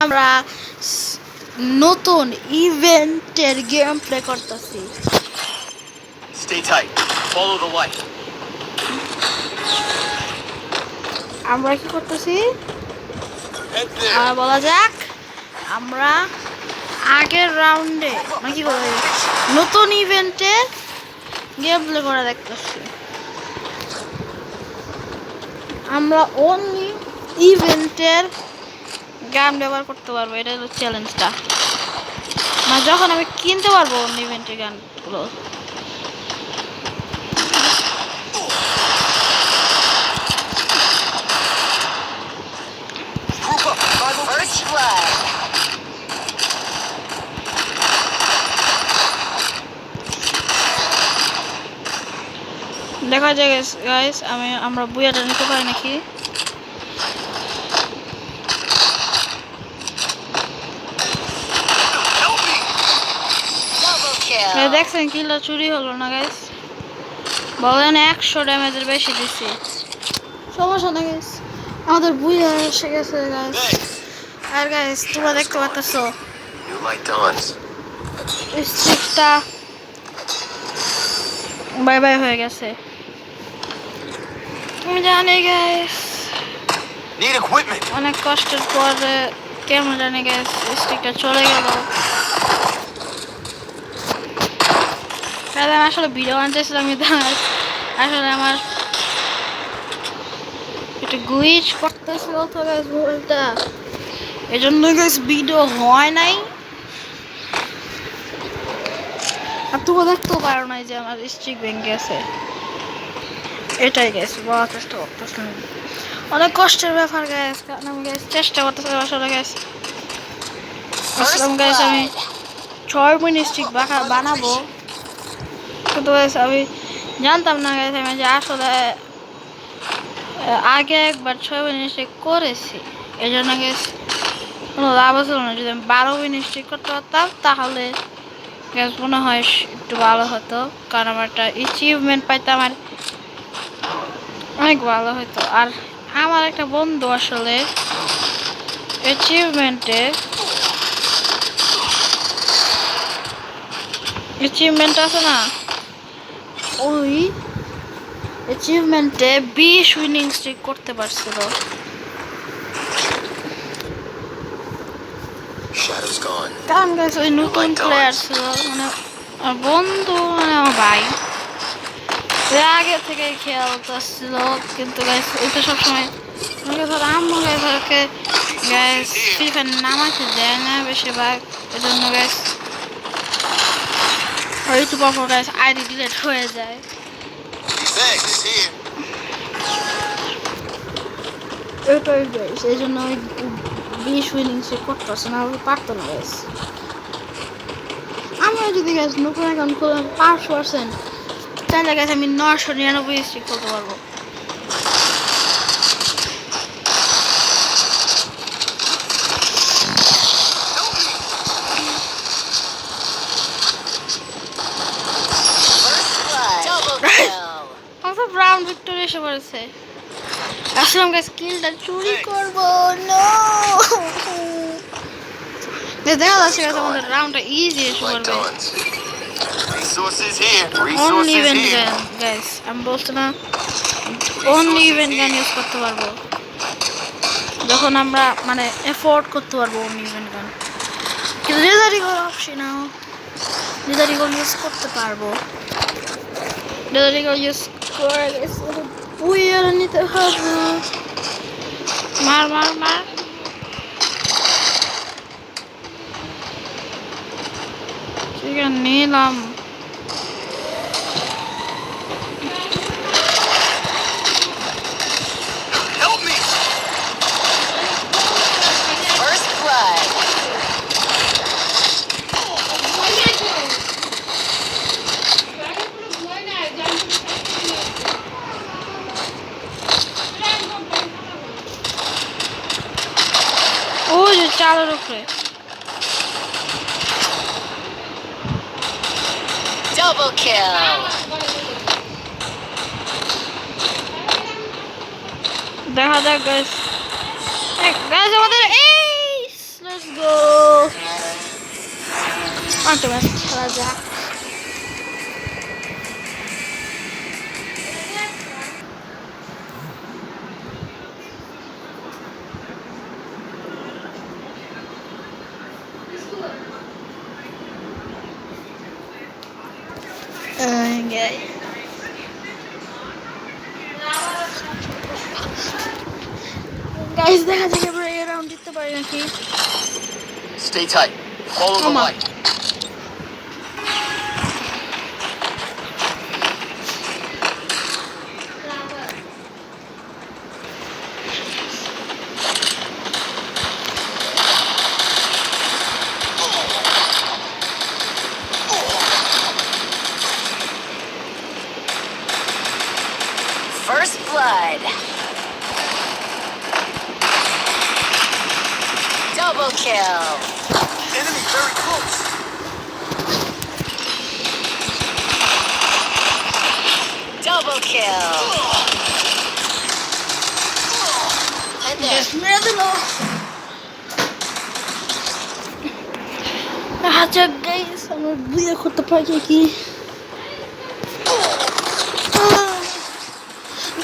আমরা নতুন ইভেন্টের গেম প্লে করতেছি। Stay tight. Follow the light. আমরা কি করতেছি Head there. বলা যাক আমরা আগের রাউন্ডে মানে কি করে নতুন ইভেন্টে গেম প্লে করে দেখতেছি। আমরা অনলি ইভেন্টের গান ব্যবহার করতে পারবো, এটা হলো চ্যালেঞ্জটা। মানে যখন আমি কিনতে পারবো অনলি ইভেন্টের গানগুলো। Group up. First blood. দেখা যায় গাইস আমরা বুয়াটা নিতে পারি নাকি। Help me. Double kill. দেখছেন কিলটা চুরি হলো না গাইস, বলেন 100 ড্যামেজের বেশি দিছি। সমস্যা না গাইস, আমাদের বুয়া এসে গেছে গাইস। Thanks. আর গাইস তোমরা দেখতে পাচ্ছো New light dawns. স্ট্রিকটা বাই বাই হয়ে গেছে। তুমি জানি গাইস Need equipment. অনেক কষ্টের পরে কেমন জানি গাইস স্ট্রিকটা চলে গেল। আমি আসলে ভিডিও আনতেছিলাম আসলে আমার একটু গুইচ করতেছিল তো গাইস ভুলটা, এজন্য গাইস ভিডিও হয় নাই। আর তুমি দেখতেও পারো নাই যে আমার স্ট্রিক ভেঙে গেছে। এটাই গাইস বলার চেষ্টা করতেছিলাম, অনেক কষ্টের ব্যাপার গাইস। কারণ আমি গাইস চেষ্টা করতেছিলাম আসলে গাইস আসলাম গাইস আমি 6 মিনিট স্ট্রিক বানাবো, কিন্তু গাইস আমি জানতাম না গাইস আমি যে আসলে আগে একবার 6 মিনিট স্ট্রিক করেছি। এই জন্য গাইস কোনো লাভ ছিল না। যদি আমি 12 মিনিট স্ট্রিক করতে পারতাম তাহলে গ্যাস মনে হয় একটু ভালো হতো, কারণ আমার একটা অ্যাচিভমেন্ট পাইতাম আর অনেক ভালো হতো। আর আমার একটা বন্ধু আসলে অ্যাচিভমেন্ট আছে না, ওই অ্যাচিভমেন্টে 20 উইনিং স্ট্রিক করতে পারছিল। Shadow's gone. কারণ গাইস ওই নতুন প্লেয়ার ছিল, মানে আমার বন্ধু মানে আমার ভাই আগে থেকে খেলতেছিল। কিন্তু গাইস ওই তো সবসময় ধর আম্মু guys okay guys free fire নামাতে দেয় না বেশিরভাগ, এজন্য guys YouTube of guys ID delete হয়ে যায়। Thanks. Here. এটাই গাইস এই জন্য ওই 20 উইনিং সে করতেছে না, ওই পারতো না গাইস। আমরা যদি গাইস নতুন অ্যাকাউন্ট খুললাম 5% তাহলে গাইস আমি 999 স্ট্রিক করতে পারবো। First blood. Double kill. আমাদের ব্রাউন ভিক্টোরি এসে পড়েছে। আসলাম গাইস কিলটা চুরি করবো। নো দেখা যাচ্ছে গাইস আমাদের রাউন্ডটা ইজি এসে Light পড়বে। dawns. Resources here. Only Resources event here. গান গাইস, আমি বলছি না অনলি ইভেন্ট গান ইউজ করতে পারবো যখন আমরা মানে এফোর্ড করতে পারবো অনলি ইভেন্ট গান। কিন্তু লেজারি গোল অপশনাল, লেজারি গোল ইউজ করতে পারবো। লেজারি গোল ইউজ করে গেছে বুইয়ার নিতে হবে। মার মার মার ঠিক আছে নিলাম। Help me. First blood. ওই যে চালের উপরে Double kill. দেখা যাক গাইস। গাইস আমাদের এই গো আরেকটা ম্যাচ খেলা যাক গাইস দেখা যাক এবার এই রাউন্ড জিততে পারি নাকি Stay tight. Follow the Come on. light. First blood. Double kill. Enemy very close. Double kill. And there. মেরে দিল দেখা যাক গাইস আমরা বিয়ে করতে পারি কি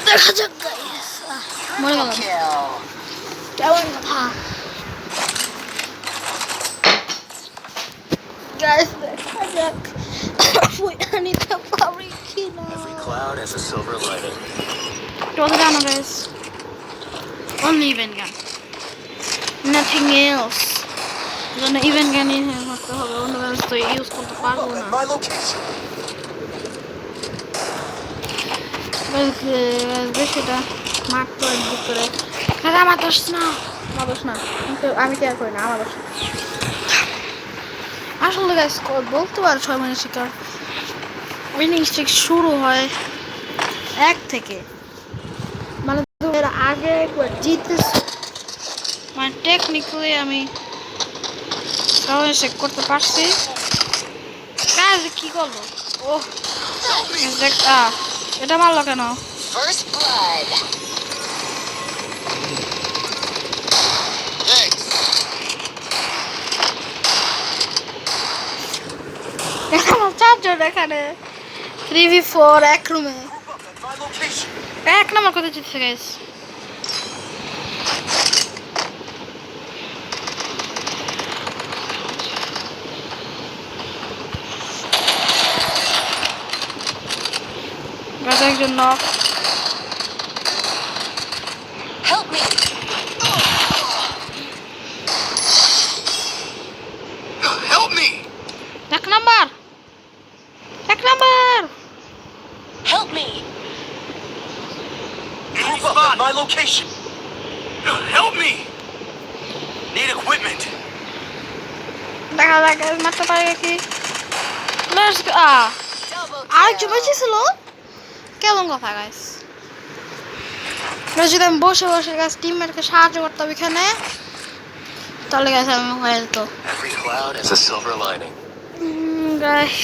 দেখা যাক গাইস মরে গেলাম Kill. কেমন কথা গাইস দেখা যাক বইটা নিতে পারি কি না Every cloud has a silver lining. চলে জানো guys only event gun nothing else জন্য ইভেন্ট গানই করতে হবে অন্য গান তো ইউজ করতে পারবো Oh, না at my location. বেশিটা মারতো এর ভিতরে আরে আমার দোষ না আমার দোষ না কিন্তু আমি কেয়ার করি না আমার দোষ না। আসলে গাইস বলতে পারো 6 মিনিট শিকার উইনিং স্ট্রিক শুরু হয় 1 থেকে মানে এর আগে একবার জিতেছি মানে টেকনিক্যালি আমি সবাই চেক করতে পারছি কাজ কি করলো ও দেখ এটা মারলো কেন First blood. Thanks. এখানে চারজন এখানে 3v4 এক রুমে Group up at my location. 1 নম্বর কথা জিতছে গাইস গাছ একজন knock Help me. Help me. 1 number 1 number Help me. Group up at my location. Help me. Need equipment. দেখা যাক guys, মারতে পারে কি লেটস গো Double আরেকজন kill. বেঁচে ছিল কেমন কথা গাইস যদি আমি বসে বসে গাছ টিমমেটকে সাহায্য করতাম এখানে তাহলে গাছ আমি হয়ে যেত Every cloud has a silver lining. Guys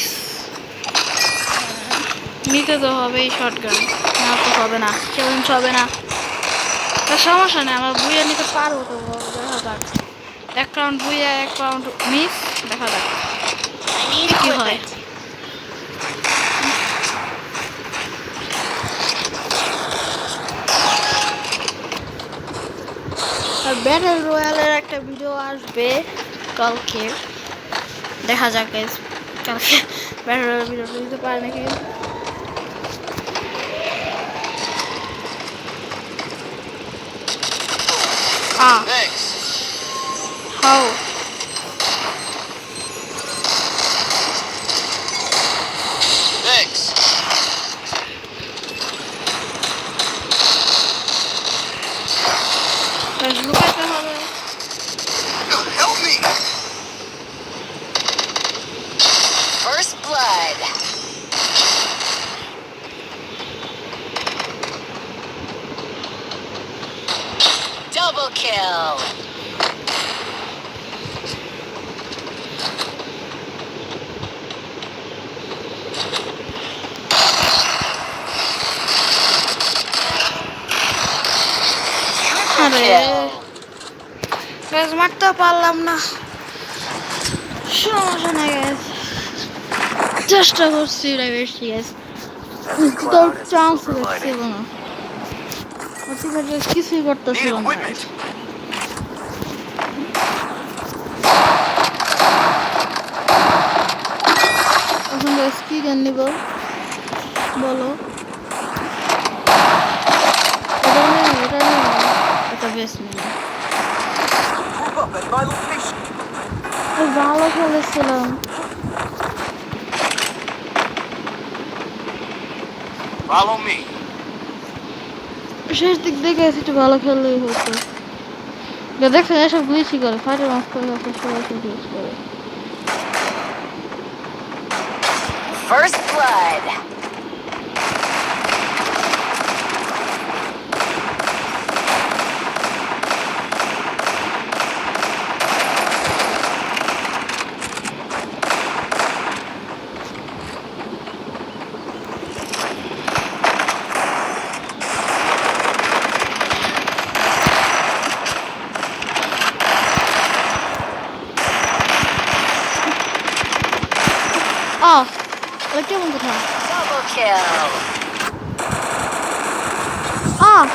নিতে তো হবেই শটগান না তো হবে না চ্যালেঞ্জ হবে না তার সমস্যা নেই আমার বুইয়া নিতে পারবো তো দেখা যাক 1 রাউন্ড বুইয়া 1 রাউন্ড মিস দেখা যাক I need কি হয় equipment. আর ব্যাটল রয়্যালের একটা ভিডিও আসবে কালকে দেখা যাক গাইস কালকে ব্যাটল রয়্যাল ভিডিওটা দিতে পারে নাকি Thanks. How Thanks. লুকাতে হবে Help me. First blood. Double kill. আরে Kill. গাইস মারতে পারলাম না, সমস্যা নাই guys, চেষ্টা করছি বেশি guys, তোর চান্স ছিল না, কিছুই Need করতেছিল না equipment. এখন guys কি গান নিব বলো, এটা বেশ নেই, Group up at my location. ভালো খেলেছিলাম, Follow me. শেষ দিক দেখে একটু ভালো খেললেই হতো, দেখছেন এসব গ্লিচই করে, ফাইটার মাছ করে সবাই গ্লিচ করে। First blood. এটা কেমন কথা, Double kill.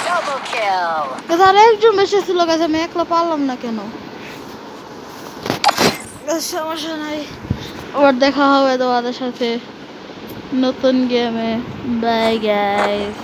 Double kill. আর একজন বেশি ছিল গাছ, আমি একলা পারলাম না কেন, সমস্যা নাই, আবার দেখা হবে তোমাদের সাথে নতুন গেমে, বাই গাইস।